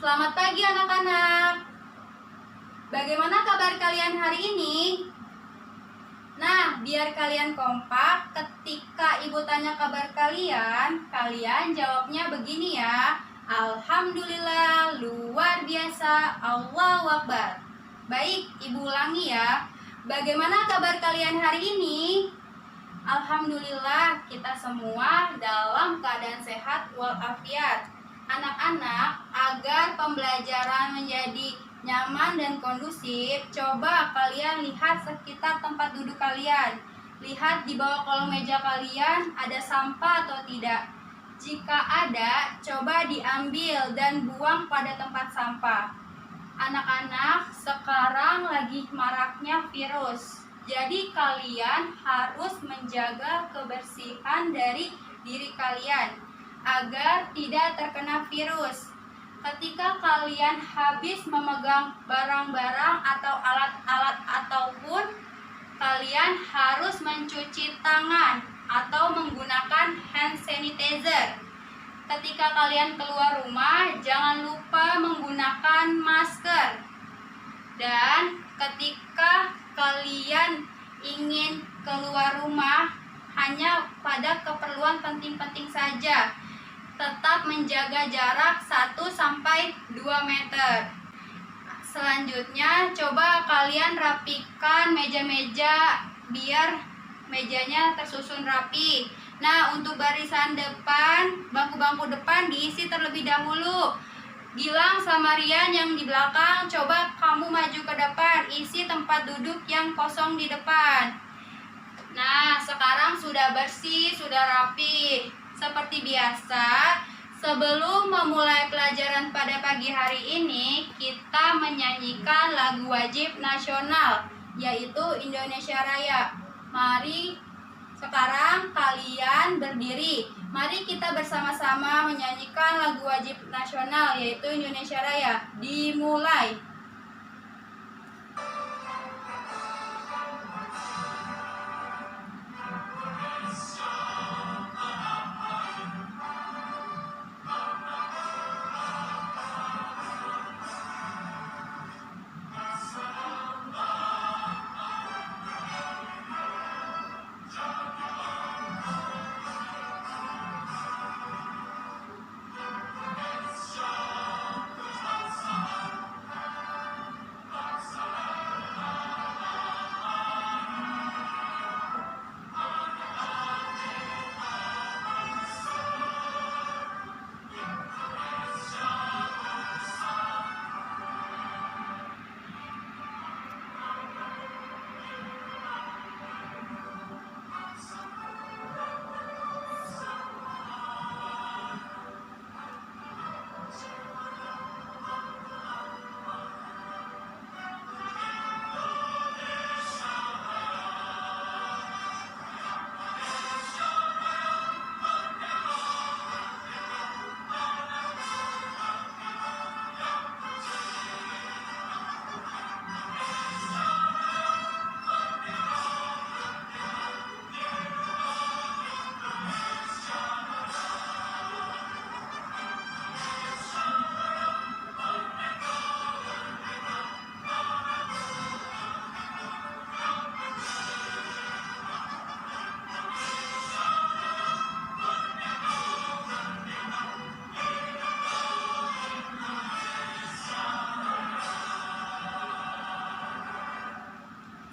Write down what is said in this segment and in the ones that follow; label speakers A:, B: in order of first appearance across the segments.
A: Selamat pagi anak-anak. Bagaimana kabar kalian hari ini? Nah, biar kalian kompak, ketika ibu tanya kabar kalian, kalian jawabnya begini ya. Alhamdulillah, luar biasa, Allahu Akbar. Baik, ibu ulangi ya. Bagaimana kabar kalian hari ini? Alhamdulillah, kita semua dalam keadaan sehat walafiat. Anak-anak, agar pembelajaran menjadi nyaman dan kondusif, coba kalian lihat sekitar tempat duduk kalian. Lihat di bawah kolong meja kalian ada sampah atau tidak. Jika ada, coba diambil dan buang pada tempat sampah. Anak-anak, sekarang lagi maraknya virus. Jadi kalian harus menjaga kebersihan dari diri kalian agar tidak terkena virus. Ketika kalian habis memegang barang-barang atau alat-alat ataupun kalian harus mencuci tangan atau menggunakan hand sanitizer. Ketika kalian keluar rumah, jangan lupa menggunakan masker. Dan ketika kalian ingin keluar rumah, hanya pada keperluan penting-penting saja. Tetap menjaga jarak 1-2 meter. Selanjutnya, coba kalian rapikan meja-meja biar mejanya tersusun rapi. Nah, untuk barisan depan, bangku-bangku depan diisi terlebih dahulu. Gilang sama Rian yang di belakang, coba kamu maju ke depan, isi tempat duduk yang kosong di depan. Nah, sekarang sudah bersih, sudah rapi. Seperti biasa, sebelum memulai pelajaran pada pagi hari ini, kita menyanyikan lagu wajib nasional, yaitu Indonesia Raya. Mari sekarang kalian berdiri. Mari kita bersama-sama menyanyikan lagu wajib nasional, yaitu Indonesia Raya. Dimulai.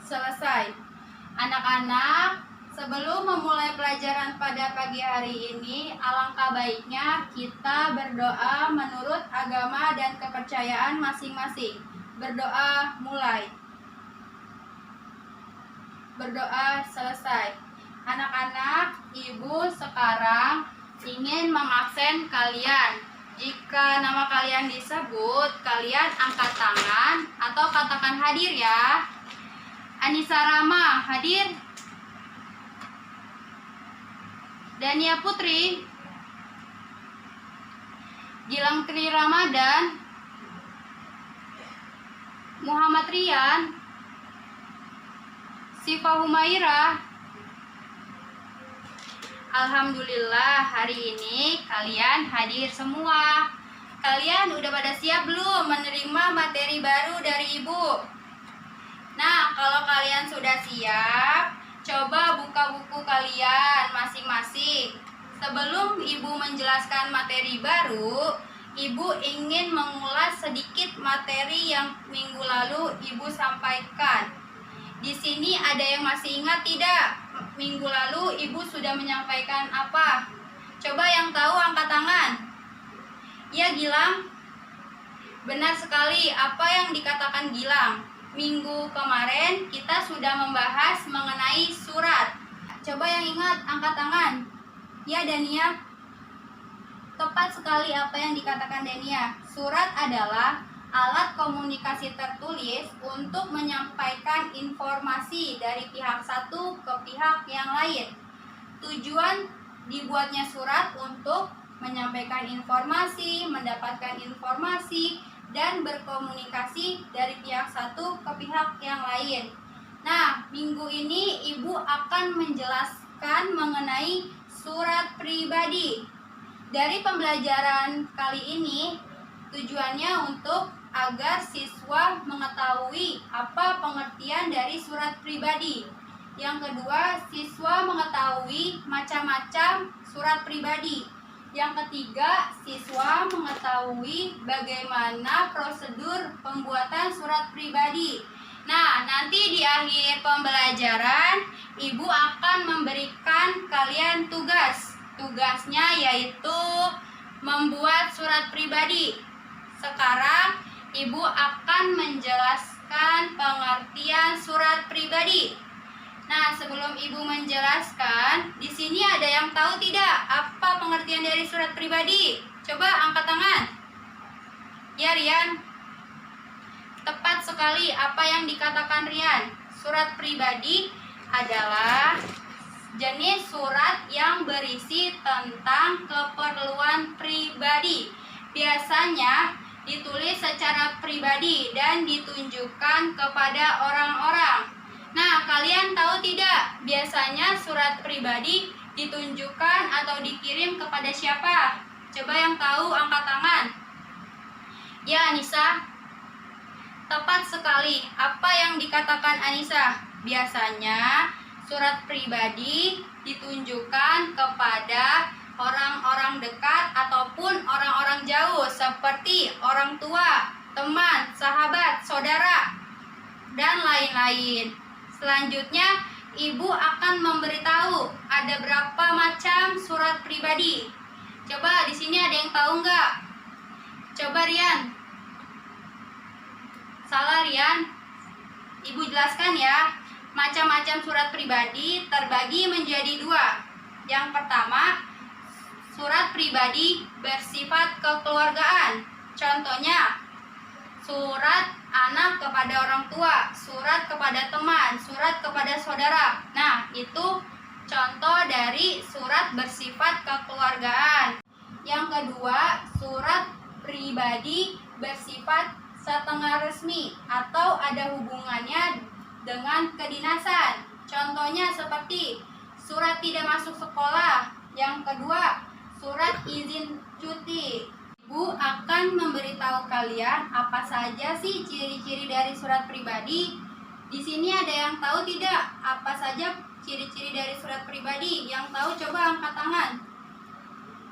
A: Selesai. Anak-anak, sebelum memulai pelajaran pada pagi hari ini, alangkah baiknya kita berdoa menurut agama dan kepercayaan masing-masing. Berdoa mulai. Berdoa selesai. Anak-anak, ibu sekarang ingin mengabsen kalian. Jika nama kalian disebut, kalian angkat tangan atau katakan hadir ya. Anissa Rama hadir. Dania Putri. Gilang Tri Ramadan. Muhammad Rian. Sifa Humaira. Alhamdulillah hari ini kalian hadir semua. Kalian udah pada siap belum menerima materi baru dari Ibu? Nah, kalau kalian sudah siap, coba buka buku kalian masing-masing. Sebelum Ibu menjelaskan materi baru, Ibu ingin mengulas sedikit materi yang minggu lalu Ibu sampaikan. Di sini ada yang masih ingat tidak? Minggu lalu Ibu sudah menyampaikan apa? Coba yang tahu angkat tangan. Ya, Gilang? Benar sekali, apa yang dikatakan Gilang? Minggu kemarin kita sudah membahas mengenai surat. Coba yang ingat angkat tangan. Ya, Dania? Tepat sekali apa yang dikatakan Dania. Surat adalah alat komunikasi tertulis untuk menyampaikan informasi dari pihak satu ke pihak yang lain. Tujuan dibuatnya surat untuk menyampaikan informasi, mendapatkan informasi, dan berkomunikasi dari pihak satu ke pihak yang lain. Nah, minggu ini Ibu akan menjelaskan mengenai surat pribadi. Dari pembelajaran kali ini, tujuannya untuk agar siswa mengetahui apa pengertian dari surat pribadi. Yang kedua, siswa mengetahui macam-macam surat pribadi. Yang ketiga, siswa mengetahui bagaimana prosedur pembuatan surat pribadi. Nah, nanti di akhir pembelajaran, Ibu akan memberikan kalian tugas. Tugasnya yaitu membuat surat pribadi. Sekarang, Ibu akan menjelaskan pengertian surat pribadi. Nah, sebelum Ibu menjelaskan, di sini ada yang tahu tidak apa pengertian dari surat pribadi? Coba angkat tangan. Ya, Rian. Tepat sekali apa yang dikatakan Rian. Surat pribadi adalah jenis surat yang berisi tentang keperluan pribadi. Biasanya ditulis secara pribadi dan ditunjukkan kepada orang-orang. Nah, kalian tahu tidak biasanya surat pribadi ditunjukkan atau dikirim kepada siapa? Coba yang tahu angkat tangan. Ya, Anissa. Tepat sekali apa yang dikatakan Anissa. Biasanya surat pribadi ditunjukkan kepada orang-orang dekat ataupun orang-orang jauh seperti orang tua, teman, sahabat, saudara, dan lain-lain. Selanjutnya, Ibu akan memberitahu ada berapa macam surat pribadi. Coba di sini ada yang tahu nggak? Coba Rian. Salah Rian. Ibu jelaskan ya. Macam-macam surat pribadi terbagi menjadi dua. Yang pertama, surat pribadi bersifat kekeluargaan. Contohnya, surat anak kepada orang tua, surat kepada teman, surat kepada saudara. Nah, itu contoh dari surat bersifat kekeluargaan. Yang kedua, surat pribadi bersifat setengah resmi atau ada hubungannya dengan kedinasan. Contohnya seperti surat tidak masuk sekolah. Yang kedua, surat izin cuti. Ibu akan memberitahu kalian apa saja sih ciri-ciri dari surat pribadi. Di sini ada yang tahu tidak apa saja ciri-ciri dari surat pribadi? Yang tahu coba angkat tangan.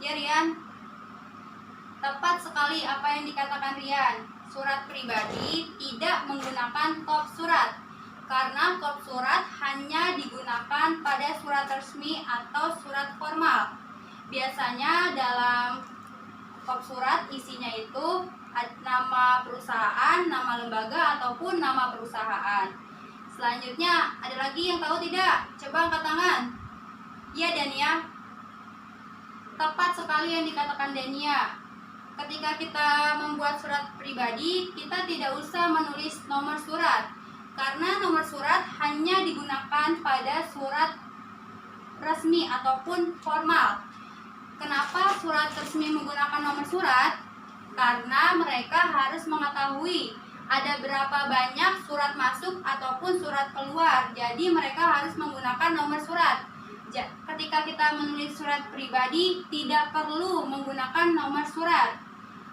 A: Ya, Rian. Tepat sekali apa yang dikatakan Rian. Surat pribadi tidak menggunakan kop surat. Karena kop surat hanya digunakan pada surat resmi atau surat formal. Biasanya dalam kop surat isinya itu nama perusahaan, nama lembaga, ataupun nama perusahaan. Selanjutnya, ada lagi yang tahu tidak? Coba angkat tangan. Ya, Dania. Tepat sekali yang dikatakan Dania. Ketika kita membuat surat pribadi, kita tidak usah menulis nomor surat. Karena nomor surat hanya digunakan pada surat resmi ataupun formal. Kenapa surat resmi menggunakan nomor surat? Karena mereka harus mengetahui ada berapa banyak surat masuk ataupun surat keluar. Jadi mereka harus menggunakan nomor surat. Ketika kita menulis surat pribadi, tidak perlu menggunakan nomor surat.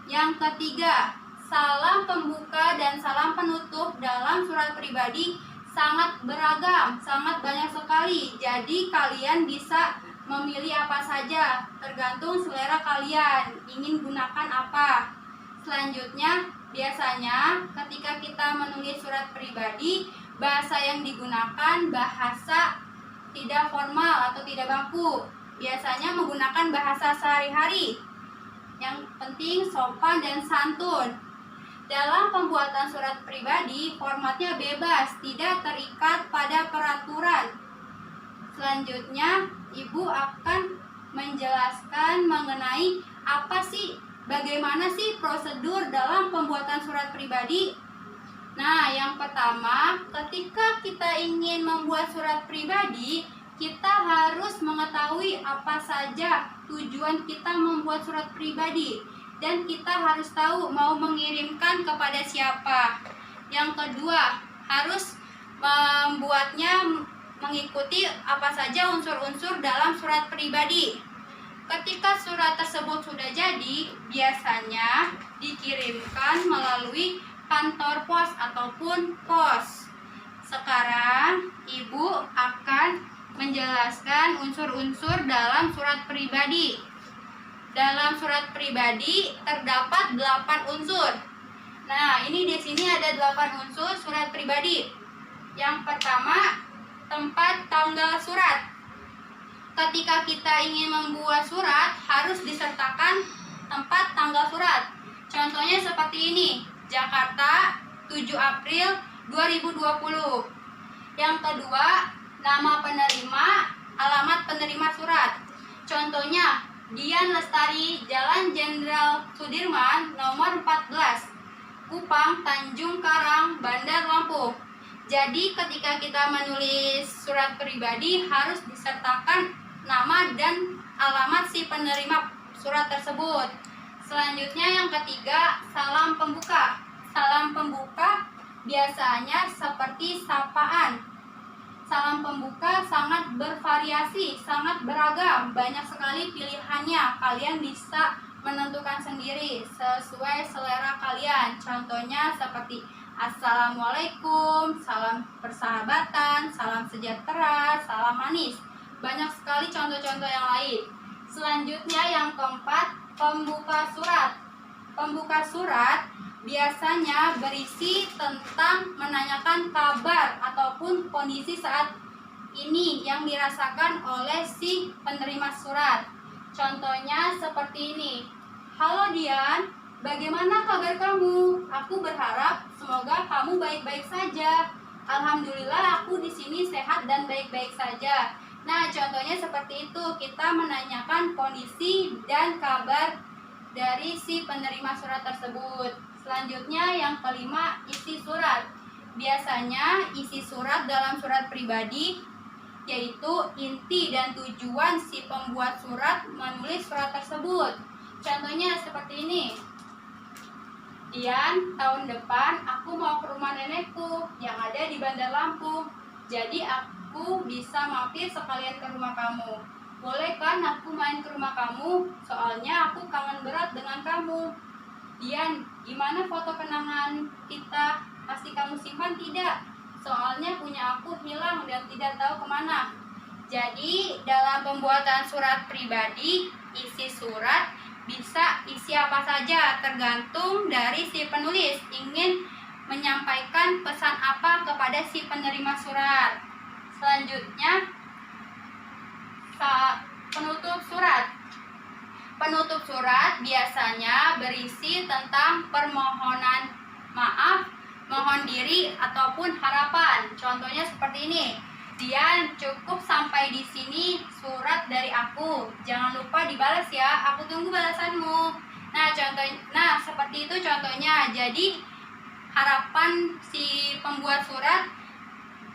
A: Yang ketiga, salam pembuka dan salam penutup dalam surat pribadi sangat beragam, sangat banyak sekali. Jadi kalian bisa memilih apa saja, tergantung selera kalian ingin gunakan apa. Selanjutnya, biasanya ketika kita menulis surat pribadi, bahasa yang digunakan bahasa tidak formal atau tidak baku. Biasanya menggunakan bahasa sehari-hari. Yang penting sopan dan santun. Dalam pembuatan surat pribadi, formatnya bebas, tidak terikat pada peraturan. Selanjutnya, Ibu akan menjelaskan mengenai bagaimana sih prosedur dalam pembuatan surat pribadi. Nah, yang pertama, ketika kita ingin membuat surat pribadi, kita harus mengetahui apa saja tujuan kita membuat surat pribadi, dan kita harus tahu mau mengirimkan kepada siapa. Yang kedua, harus membuatnya mengikuti apa saja unsur-unsur dalam surat pribadi. Ketika surat tersebut sudah jadi, biasanya dikirimkan melalui kantor pos ataupun pos. Sekarang Ibu akan menjelaskan unsur-unsur dalam surat pribadi. Dalam surat pribadi terdapat 8 unsur. Nah, ini di sini ada 8 unsur surat pribadi. Yang pertama, tempat tanggal surat. Ketika kita ingin membuat surat, harus disertakan tempat tanggal surat. Contohnya seperti ini, Jakarta, 7 April 2020. Yang kedua, nama penerima, alamat penerima surat. Contohnya, Dian Lestari, Jalan Jenderal Sudirman, nomor 14, Kupang, Tanjung Karang, Bandar Lampung. Jadi ketika kita menulis surat pribadi harus disertakan nama dan alamat si penerima surat tersebut. Selanjutnya yang ketiga, salam pembuka. Salam pembuka biasanya seperti sapaan. Salam pembuka sangat bervariasi, sangat beragam, banyak sekali pilihannya. Kalian bisa menentukan sendiri sesuai selera kalian. Contohnya seperti Assalamualaikum, salam persahabatan, salam sejahtera, salam manis. Banyak sekali contoh-contoh yang lain. Selanjutnya yang keempat, pembuka surat. Pembuka surat biasanya berisi tentang menanyakan kabar ataupun kondisi saat ini yang dirasakan oleh si penerima surat. Contohnya seperti ini. Halo Dian, bagaimana kabar kamu? Aku berharap semoga kamu baik-baik saja. Alhamdulillah aku di sini sehat dan baik-baik saja. Nah, contohnya seperti itu. Kita menanyakan kondisi dan kabar dari si penerima surat tersebut. Selanjutnya yang kelima, isi surat. Biasanya isi surat dalam surat pribadi yaitu inti dan tujuan si pembuat surat menulis surat tersebut. Contohnya seperti ini. Dian, tahun depan aku mau ke rumah nenekku yang ada di Bandar Lampung. Jadi aku bisa mampir sekalian ke rumah kamu. Boleh kan aku main ke rumah kamu? Soalnya aku kangen berat dengan kamu. Dian, gimana foto kenangan kita? Pasti kamu simpan tidak? Soalnya punya aku hilang dan tidak tahu kemana. Jadi dalam pembuatan surat pribadi, isi surat bisa isi apa saja, tergantung dari si penulis ingin menyampaikan pesan apa kepada si penerima surat. Selanjutnya, penutup surat. Penutup surat biasanya berisi tentang permohonan maaf, mohon diri, ataupun harapan. Contohnya seperti ini. Dian, cukup sampai di sini surat dari aku. Jangan lupa dibalas ya. Aku tunggu balasanmu. Nah, seperti itu contohnya. Jadi, harapan si pembuat surat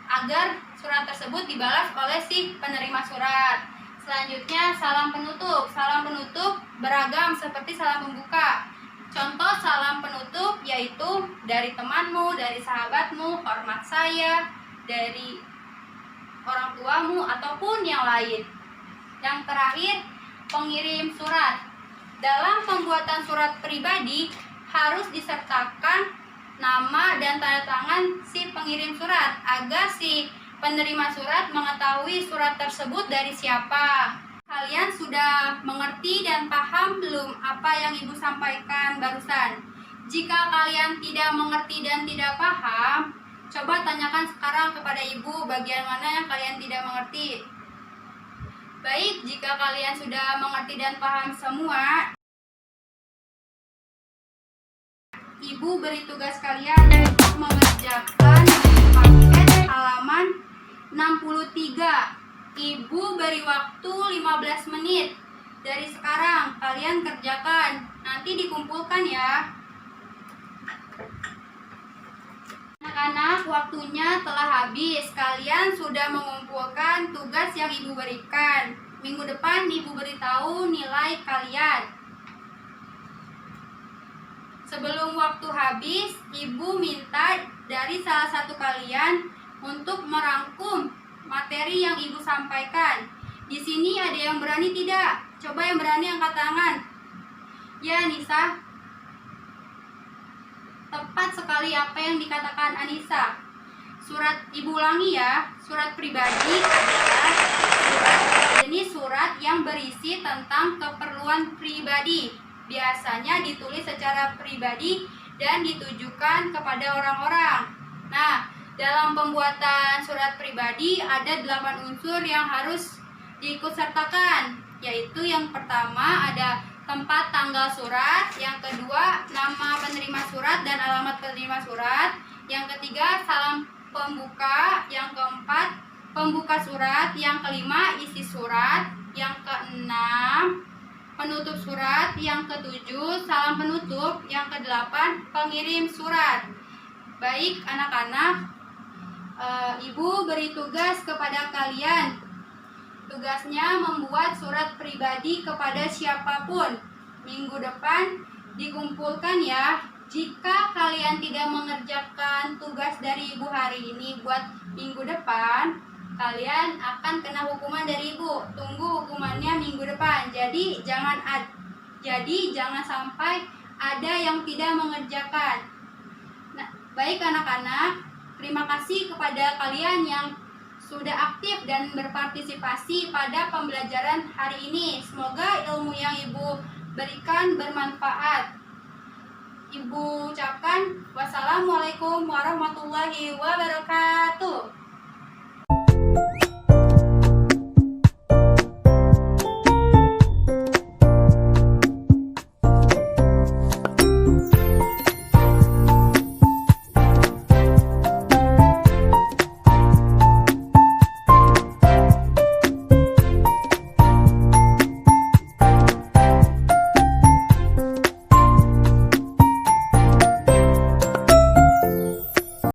A: agar surat tersebut dibalas oleh si penerima surat. Selanjutnya, salam penutup. Salam penutup beragam seperti salam pembuka. Contoh salam penutup yaitu dari temanmu, dari sahabatmu, hormat saya, dari orang tuamu, ataupun yang lain. Yang terakhir, pengirim surat. Dalam pembuatan pembuatan surat pribadi harus disertakan nama dan tanda tangan si pengirim surat agar si penerima surat mengetahui surat tersebut dari siapa. Kalian sudah mengerti dan paham belum apa yang Ibu sampaikan barusan? Jika kalian tidak mengerti dan tidak paham, coba tanyakan sekarang kepada Ibu bagian mana yang kalian tidak mengerti. Baik, jika kalian sudah mengerti dan paham semua, Ibu beri tugas kalian untuk mengerjakan paket halaman 63. Ibu beri waktu 15 menit. Dari sekarang kalian kerjakan. Nanti dikumpulkan ya. Anak-anak, waktunya telah habis. Kalian sudah mengumpulkan tugas yang Ibu berikan. Minggu depan Ibu beritahu nilai kalian. Sebelum waktu habis, Ibu minta dari salah satu kalian untuk merangkum materi yang Ibu sampaikan. Di sini ada yang berani tidak? Coba yang berani angkat tangan. Ya, Nisa. Tepat sekali apa yang dikatakan Anissa. Surat, Ibu ulangi ya. Surat pribadi adalah jenis surat yang berisi tentang keperluan pribadi. Biasanya ditulis secara pribadi dan ditujukan kepada orang-orang. Nah, dalam pembuatan surat pribadi ada 8 unsur yang harus diikutsertakan, yaitu yang pertama ada tempat tanggal surat, yang kedua nama penerima surat dan alamat penerima surat, yang ketiga salam pembuka, yang keempat pembuka surat, yang kelima isi surat, yang keenam penutup surat, yang ketujuh salam penutup, yang kedelapan pengirim surat. Baik anak-anak, Ibu beri tugas kepada kalian. Tugasnya membuat surat pribadi kepada siapapun. Minggu depan dikumpulkan ya. Jika kalian tidak mengerjakan tugas dari Ibu hari ini buat minggu depan, kalian akan kena hukuman dari Ibu. Tunggu hukumannya minggu depan. Jadi jangan sampai ada yang tidak mengerjakan. Nah, baik anak-anak, terima kasih kepada kalian yang sudah aktif dan berpartisipasi pada pembelajaran hari ini. Semoga ilmu yang Ibu berikan bermanfaat. Ibu ucapkan wassalamualaikum warahmatullahi wabarakatuh.